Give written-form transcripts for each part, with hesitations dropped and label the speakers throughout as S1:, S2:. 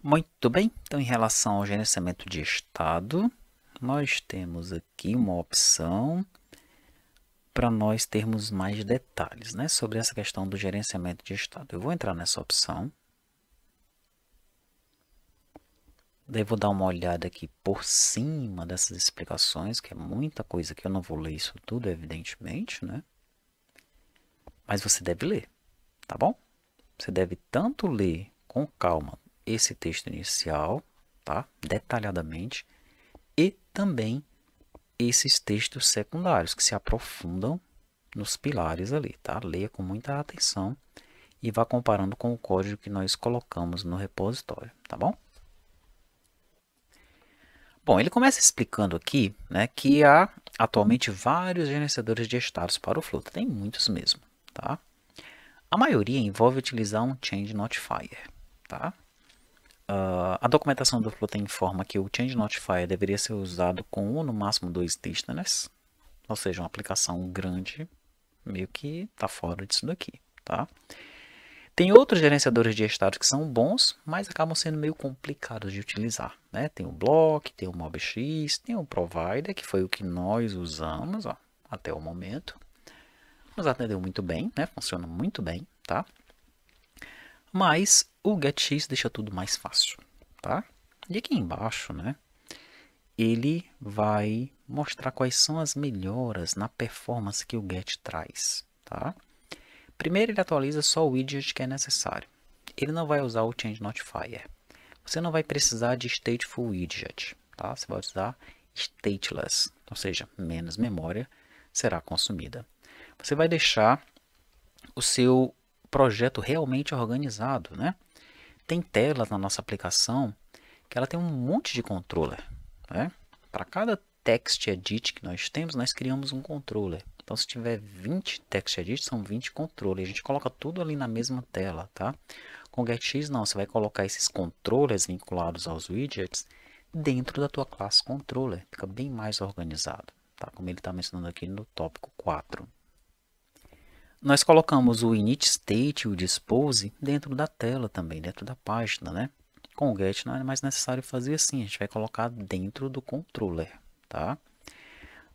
S1: Muito bem, então em relação ao gerenciamento de estado, nós temos aqui uma opção para nós termos mais detalhes, né, sobre essa questão do gerenciamento de estado. Eu vou entrar nessa opção, daí vou dar uma olhada aqui por cima dessas explicações, que é muita coisa que eu não vou ler isso tudo, evidentemente, né, mas você deve ler, tá bom? Você deve tanto ler com calma esse texto inicial, tá, detalhadamente, e também esses textos secundários que se aprofundam nos pilares ali, tá? Leia com muita atenção e vá comparando com o código que nós colocamos no repositório, tá bom? Bom, ele começa explicando aqui, né, que há atualmente vários gerenciadores de estados para o Flutter, tem muitos mesmo, tá? A maioria envolve utilizar um Change Notifier, tá? A documentação do Flutter informa que o Change Notifier deveria ser usado com um, no máximo 2 listeners, ou seja, uma aplicação grande meio que está fora disso daqui, tá? Tem outros gerenciadores de estados que são bons, mas acabam sendo meio complicados de utilizar, né? Tem o Block, tem o MobX, tem o Provider, que foi o que nós usamos, ó, até o momento. Nos atendeu muito bem, né? Funciona muito bem, tá? Mas o GetX deixa tudo mais fácil, tá? E aqui embaixo, né? Ele vai mostrar quais são as melhoras na performance que o Get traz, tá? Primeiro, ele atualiza só o widget que é necessário. Ele não vai usar o Change Notifier. Você não vai precisar de Stateful Widget, tá? Você vai usar Stateless, ou seja, menos memória será consumida. Você vai deixar o seu projeto realmente organizado, né? Tem telas na nossa aplicação que ela tem um monte de controller, né? Para cada text edit que nós temos, nós criamos um controller. Então, se tiver 20 text edits, são 20 controllers. A gente coloca tudo ali na mesma tela, tá? Com o GetX, não. Você vai colocar esses controllers vinculados aos widgets dentro da tua classe controller. Fica bem mais organizado, tá? Como ele está mencionando aqui no tópico 4. Nós colocamos o init state e o dispose dentro da tela também, dentro da página, né? Com o get não é mais necessário fazer assim, a gente vai colocar dentro do controller, tá?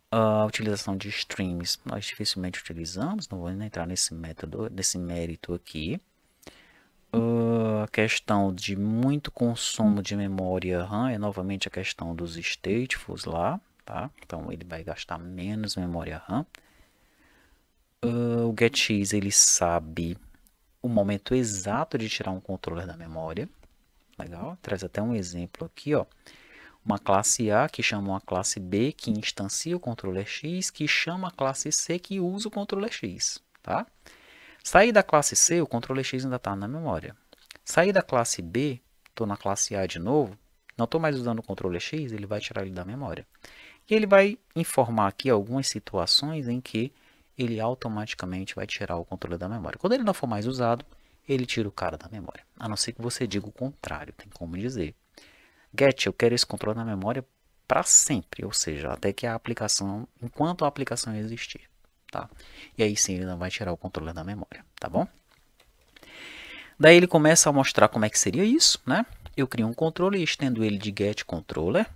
S1: A utilização de streams nós dificilmente utilizamos, não vou entrar nesse método, nesse mérito aqui. A questão de muito consumo de memória RAM é novamente a questão dos statefuls lá, tá? Então ele vai gastar menos memória RAM. O GetX ele sabe o momento exato de tirar um controller da memória. Legal, traz até um exemplo aqui, ó. Uma classe A que chama uma classe B que instancia o controller X, que chama a classe C que usa o controller X, tá? Sair da classe C, o controller X ainda está na memória. Sair da classe B, estou na classe A de novo, não estou mais usando o controller X, ele vai tirar ele da memória. E ele vai informar aqui algumas situações em que ele automaticamente vai tirar o controle da memória. Quando ele não for mais usado, ele tira o cara da memória. A não ser que você diga o contrário, tem como dizer. Get, eu quero esse controle na memória para sempre, ou seja, até que a aplicação, enquanto a aplicação existir, tá? E aí sim ele não vai tirar o controle da memória, tá bom? Daí ele começa a mostrar como é que seria isso, né? Eu crio um controle e estendo ele de get controller.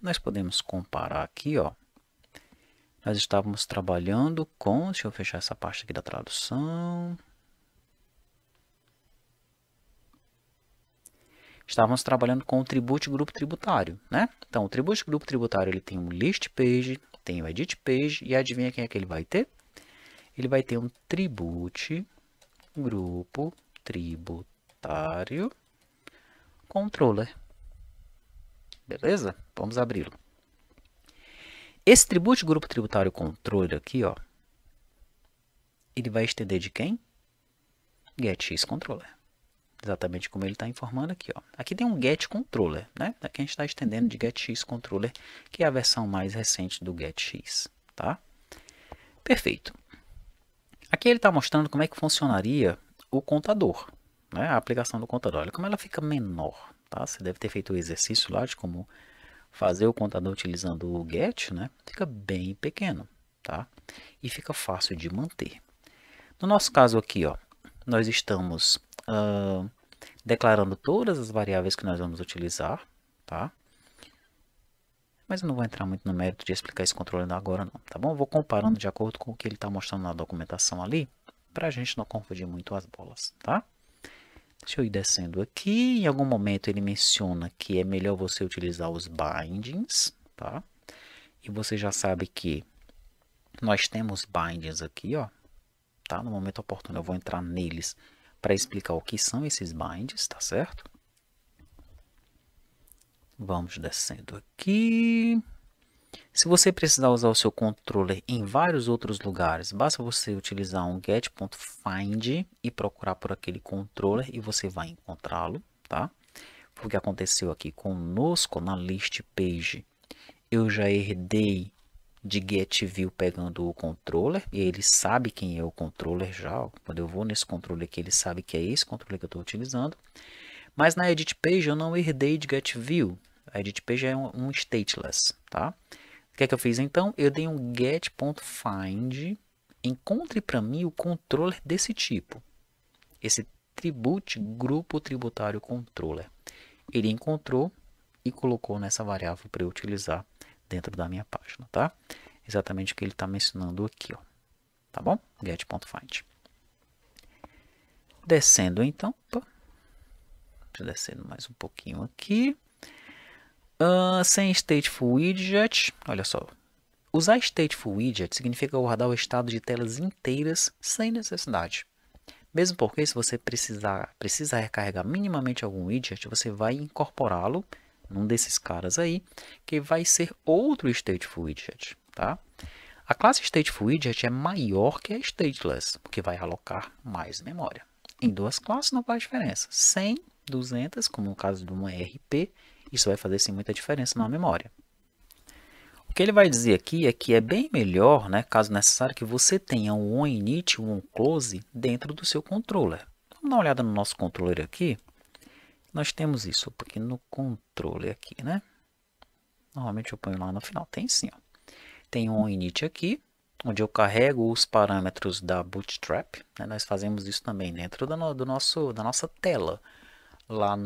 S1: Nós podemos comparar aqui, ó. Nós estávamos trabalhando com, deixa eu fechar essa parte aqui da tradução. Estávamos trabalhando com o tribute grupo tributário, né? Então, o tribute grupo tributário ele tem um list page, tem o edit page e adivinha quem é que ele vai ter? Ele vai ter um tribute grupo tributário controller. Beleza? Vamos abri-lo. Esse tribute grupo tributário controller aqui, ó, ele vai estender de quem? GetX controller. Exatamente como ele está informando aqui, ó. Aqui tem um get controller, né? Aqui a gente está estendendo de getX controller, que é a versão mais recente do getX, tá? Perfeito. Aqui ele está mostrando como é que funcionaria o contador, né? A aplicação do contador. Olha como ela fica menor, tá? Você deve ter feito o exercício lá de como fazer o contador utilizando o get, né? Fica bem pequeno, tá? E fica fácil de manter. No nosso caso aqui, ó, nós estamos declarando todas as variáveis que nós vamos utilizar, tá? Mas eu não vou entrar muito no mérito de explicar esse controle agora não, tá bom? Eu vou comparando de acordo com o que ele está mostrando na documentação ali, para a gente não confundir muito as bolas, tá? Deixa eu ir descendo aqui. Em algum momento ele menciona que é melhor você utilizar os bindings, tá? E você já sabe que nós temos bindings aqui, ó, tá? No momento oportuno eu vou entrar neles para explicar o que são esses bindings, tá certo? Vamos descendo aqui. Se você precisar usar o seu controller em vários outros lugares, basta você utilizar um get.find e procurar por aquele controller e você vai encontrá-lo, tá? O que aconteceu aqui conosco na list page, eu já herdei de getView pegando o controller, e ele sabe quem é o controller já, ó. Quando eu vou nesse controller aqui, ele sabe que é esse controller que eu estou utilizando. Mas na edit page eu não herdei de getView, a edit page é um stateless, tá? O que é que eu fiz então? Eu dei um get.find, encontre para mim o controller desse tipo, esse tribute grupo tributário controller. Ele encontrou e colocou nessa variável para eu utilizar dentro da minha página, tá? Exatamente o que ele está mencionando aqui, ó. Tá bom? Get.find. Descendo então, opa, descendo mais um pouquinho aqui. Sem stateful widget, olha só. Usar stateful widget significa guardar o estado de telas inteiras sem necessidade. Mesmo porque se você precisa recarregar minimamente algum widget, você vai incorporá-lo num desses caras aí, que vai ser outro stateful widget, tá? A classe stateful widget é maior que a stateless, porque vai alocar mais memória. Em duas classes não faz diferença. 100, 200, como no caso de uma ERP, isso vai fazer sim muita diferença na memória. O que ele vai dizer aqui é que é bem melhor, né, caso necessário, que você tenha um onInit e um onClose dentro do seu controller. Vamos dar uma olhada no nosso controller aqui. Nós temos isso aqui no controller aqui, né? Normalmente eu ponho lá no final. Tem sim, ó. Tem um onInit aqui, onde eu carrego os parâmetros da Bootstrap, né? Nós fazemos isso também dentro da nossa tela, lá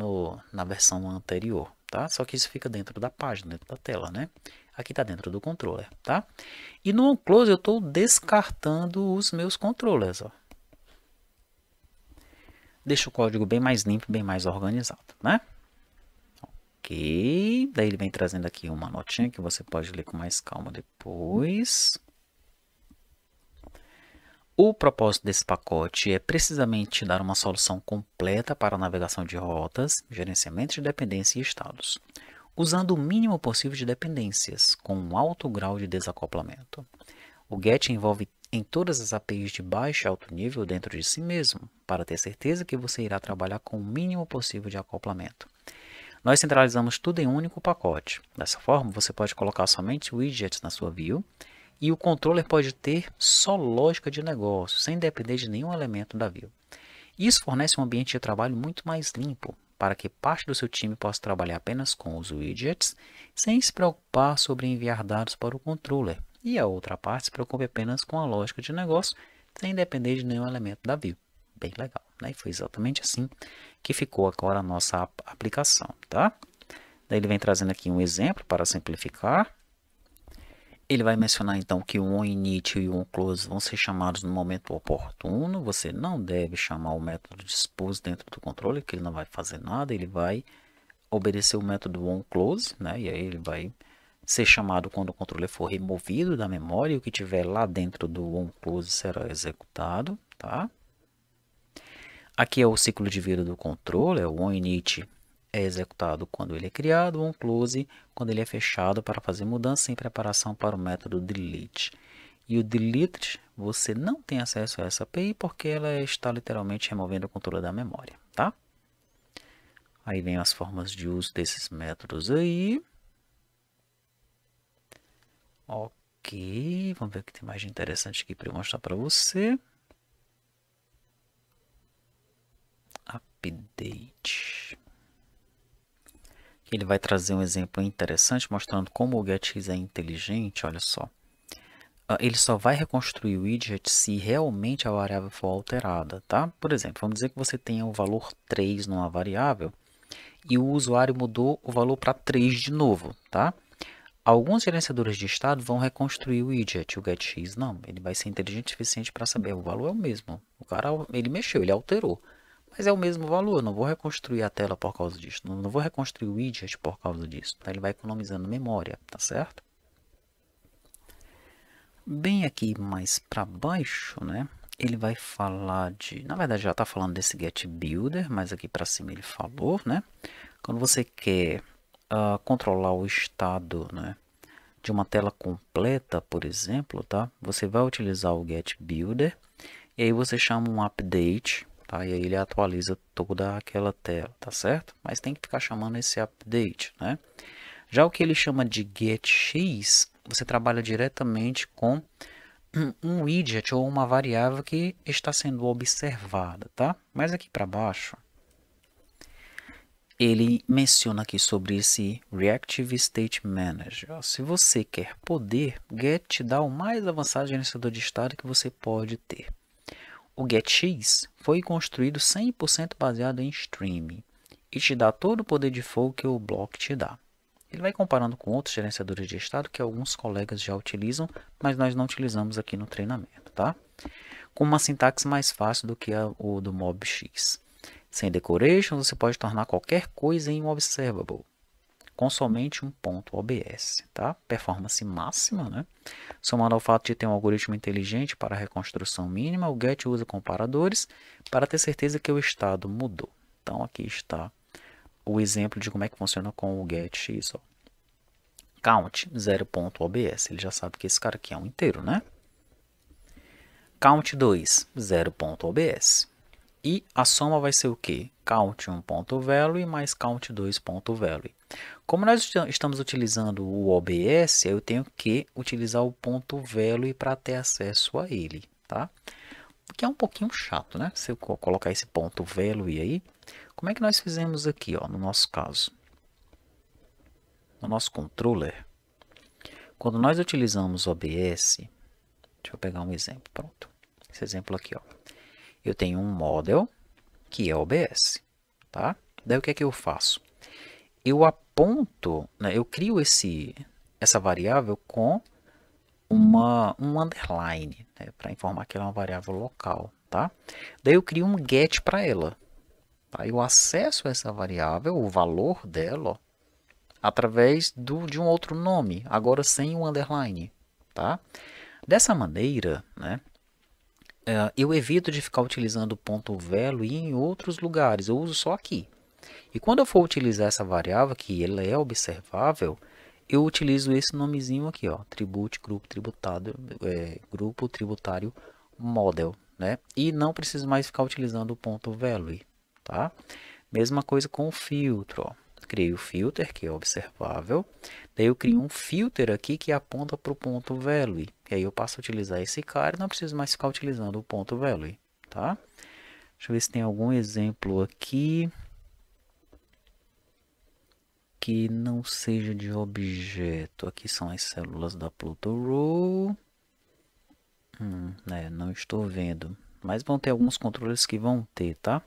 S1: na versão anterior, tá? Só que isso fica dentro da página, dentro da tela, né? Aqui está dentro do controller, tá? E no onClose eu estou descartando os meus controllers, ó. Deixa o código bem mais limpo, bem mais organizado, né? Ok, daí ele vem trazendo aqui uma notinha que você pode ler com mais calma depois. O propósito desse pacote é precisamente dar uma solução completa para a navegação de rotas, gerenciamento de dependência e estados, usando o mínimo possível de dependências, com um alto grau de desacoplamento. O GET envolve em todas as APIs de baixo e alto nível dentro de si mesmo, para ter certeza que você irá trabalhar com o mínimo possível de acoplamento. Nós centralizamos tudo em um único pacote. Dessa forma, você pode colocar somente widgets na sua view, e o controller pode ter só lógica de negócio, sem depender de nenhum elemento da view. Isso fornece um ambiente de trabalho muito mais limpo, para que parte do seu time possa trabalhar apenas com os widgets, sem se preocupar sobre enviar dados para o controller, e a outra parte se preocupe apenas com a lógica de negócio, sem depender de nenhum elemento da view. Bem legal, né? E foi exatamente assim que ficou agora a nossa aplicação, tá? Daí ele vem trazendo aqui um exemplo para simplificar. Ele vai mencionar então que o onInit e o onClose vão ser chamados no momento oportuno. Você não deve chamar o método dispose dentro do controle, que ele não vai fazer nada. Ele vai obedecer o método onClose, né? E aí ele vai ser chamado quando o controle for removido da memória, e o que tiver lá dentro do onClose será executado, tá? Aqui é o ciclo de vida do controller. O onInit é executado quando ele é criado, o onClose quando ele é fechado para fazer mudança em preparação para o método delete. E o delete, você não tem acesso a essa API porque ela está literalmente removendo o controle da memória, tá? Aí vem as formas de uso desses métodos aí. Ok, vamos ver o que tem mais de interessante aqui para eu mostrar para você. Update. Ele vai trazer um exemplo interessante mostrando como o GetX é inteligente. Olha só. ele só vai reconstruir o widget se realmente a variável for alterada, tá? Por exemplo, vamos dizer que você tenha o valor 3 numa variável e o usuário mudou o valor para 3 de novo, tá? Alguns gerenciadores de estado vão reconstruir o widget, o getX não. Ele vai ser inteligente o suficiente para saber o valor é o mesmo. O cara, ele mexeu, ele alterou. Mas é o mesmo valor, eu não vou reconstruir a tela por causa disso. Não vou reconstruir o widget por causa disso. Tá? Ele vai economizando memória, tá certo? Bem aqui mais para baixo, né? Ele vai falar de... Na verdade, já está falando desse getBuilder, mas aqui para cima ele falou, né? Quando você quer controlar o estado, né, de uma tela completa, por exemplo, tá? Você vai utilizar o getBuilder e aí você chama um update, tá? E aí ele atualiza toda aquela tela, tá certo? Mas tem que ficar chamando esse update, né? Já o que ele chama de getX, você trabalha diretamente com um widget ou uma variável que está sendo observada, tá? Mas aqui para baixo, ele menciona aqui sobre esse Reactive State Manager. Se você quer poder, Get te dá o mais avançado gerenciador de estado que você pode ter. O GetX foi construído 100% baseado em streaming e te dá todo o poder de fogo que o block te dá. Ele vai comparando com outros gerenciadores de estado que alguns colegas já utilizam, mas nós não utilizamos aqui no treinamento, tá? Com uma sintaxe mais fácil do que o do MobX. Sem decoration, você pode tornar qualquer coisa em um observable, com somente um ponto OBS, tá? Performance máxima, né? Somando ao fato de ter um algoritmo inteligente para a reconstrução mínima, o Get usa comparadores para ter certeza que o estado mudou. Então aqui está o exemplo de como é que funciona com o GetX. Count 0.obs, ele já sabe que esse cara aqui é um inteiro, né? Count 2, 0.obs. E a soma vai ser o quê? Count 1.value mais count 2.value. Como nós estamos utilizando o OBS, eu tenho que utilizar o ponto value para ter acesso a ele, tá? O que é um pouquinho chato, né? Se eu colocar esse ponto value aí, como é que nós fizemos aqui, ó, no nosso caso? No nosso controller, quando nós utilizamos o OBS, deixa eu pegar um exemplo, pronto. Esse exemplo aqui, ó. Eu tenho um model que é OBS, tá? Daí o que é que eu faço? Eu aponto, né, eu crio essa variável com um underline, né, para informar que ela é uma variável local, tá? Daí eu crio um get para ela. Tá? Eu acesso essa variável, o valor dela, ó, através de um outro nome, agora sem o underline, tá? Dessa maneira, né, eu evito de ficar utilizando o ponto value em outros lugares, eu uso só aqui. E quando eu for utilizar essa variável, que ela é observável, eu utilizo esse nomezinho aqui, ó, Tribute Grupo Tributário Model, né? E não preciso mais ficar utilizando o ponto value, tá? Mesma coisa com o filtro, ó. Criei o filter, que é observável. Daí eu crio um filter aqui que aponta para o ponto value. E aí eu passo a utilizar esse cara e não preciso mais ficar utilizando o ponto value, tá? Deixa eu ver se tem algum exemplo aqui que não seja de objeto. Aqui são as células da PlutoRow. Né, não estou vendo. Mas vão ter alguns controles que vão ter, tá?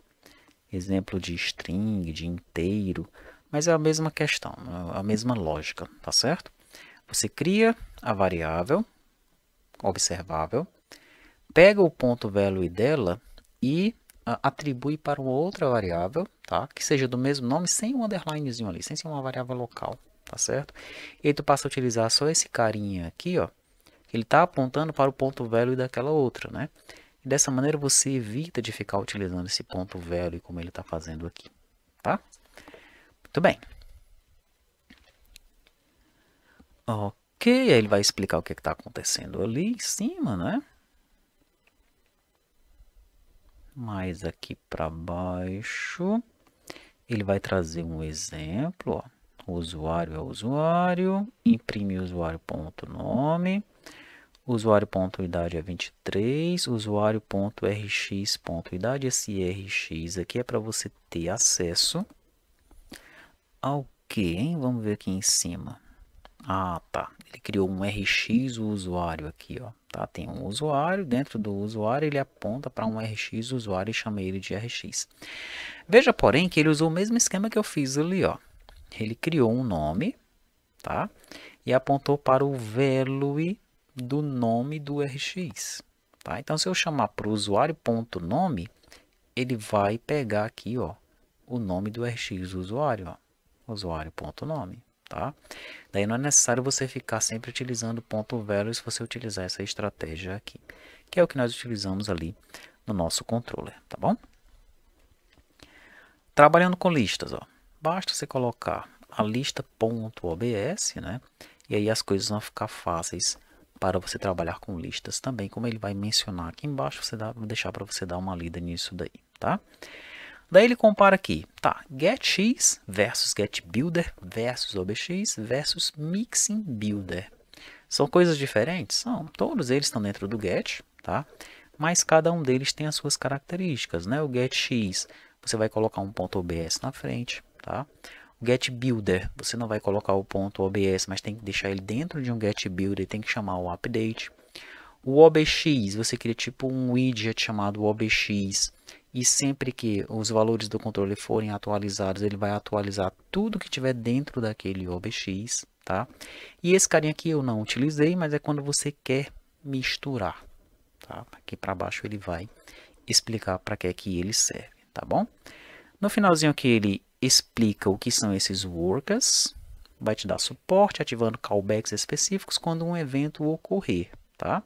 S1: Exemplo de string, de inteiro. Mas é a mesma questão, a mesma lógica, tá certo? Você cria a variável observável, pega o ponto value dela e atribui para uma outra variável, tá? Que seja do mesmo nome, sem um underlinezinho ali, sem ser uma variável local, tá certo? E aí tu passa a utilizar só esse carinha aqui, ó, que ele está apontando para o ponto value daquela outra, né? E dessa maneira você evita de ficar utilizando esse ponto value como ele está fazendo aqui, tá? Muito bem. Ok, aí ele vai explicar o que está acontecendo ali em cima, né? Mais aqui para baixo, ele vai trazer um exemplo, ó. O usuário é o usuário, imprime usuário.nome, usuário.idade é 23, usuário.rx.idade, esse rx aqui é para você ter acesso ao que, hein? Vamos ver aqui em cima. Ah, tá. Ele criou um RX usuário aqui, ó. Tá? Tem um usuário, dentro do usuário ele aponta para um RX usuário e chama ele de RX. Veja, porém, que ele usou o mesmo esquema que eu fiz ali, ó. Ele criou um nome, tá? E apontou para o value do nome do RX, tá? Então, se eu chamar para o usuário.nome, ele vai pegar aqui, ó, o nome do RX usuário, ó, usuário.nome, tá? Daí não é necessário você ficar sempre utilizando .value se você utilizar essa estratégia aqui, que é o que nós utilizamos ali no nosso controller, tá bom? Trabalhando com listas, ó, basta você colocar a lista.obs, né? E aí as coisas vão ficar fáceis para você trabalhar com listas também, como ele vai mencionar aqui embaixo, vou deixar para você dar uma lida nisso daí, tá? Daí ele compara aqui, tá? GetX versus GetBuilder versus OBX versus Mixing Builder. São coisas diferentes? São. Todos eles estão dentro do Get, tá? Mas cada um deles tem as suas características, né? O GetX, você vai colocar um ponto .obs na frente, tá? O GetBuilder, você não vai colocar o ponto .obs, mas tem que deixar ele dentro de um GetBuilder e tem que chamar o update. O OBX, você cria tipo um widget chamado OBX, e sempre que os valores do controle forem atualizados, ele vai atualizar tudo que tiver dentro daquele OBX, tá? E esse carinha aqui eu não utilizei, mas é quando você quer misturar, tá? Aqui para baixo ele vai explicar para que é que ele serve, tá bom? No finalzinho aqui ele explica o que são esses workers, vai te dar suporte ativando callbacks específicos quando um evento ocorrer, tá?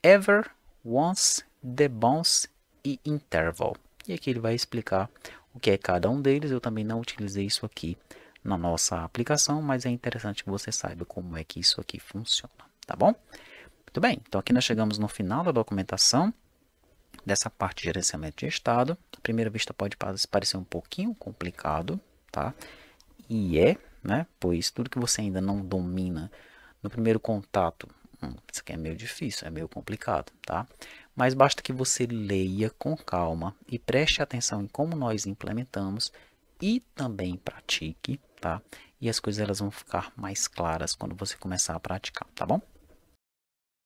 S1: Ever, once, debounce e interval. E aqui ele vai explicar o que é cada um deles. Eu também não utilizei isso aqui na nossa aplicação, mas é interessante que você saiba como é que isso aqui funciona, tá bom? Muito bem, então aqui nós chegamos no final da documentação dessa parte de gerenciamento de estado. À primeira vista pode parecer um pouquinho complicado, tá? E é, né? Pois tudo que você ainda não domina no primeiro contato, isso aqui é meio difícil, é meio complicado, tá? Mas basta que você leia com calma e preste atenção em como nós implementamos e também pratique, tá? E as coisas elas vão ficar mais claras quando você começar a praticar, tá bom?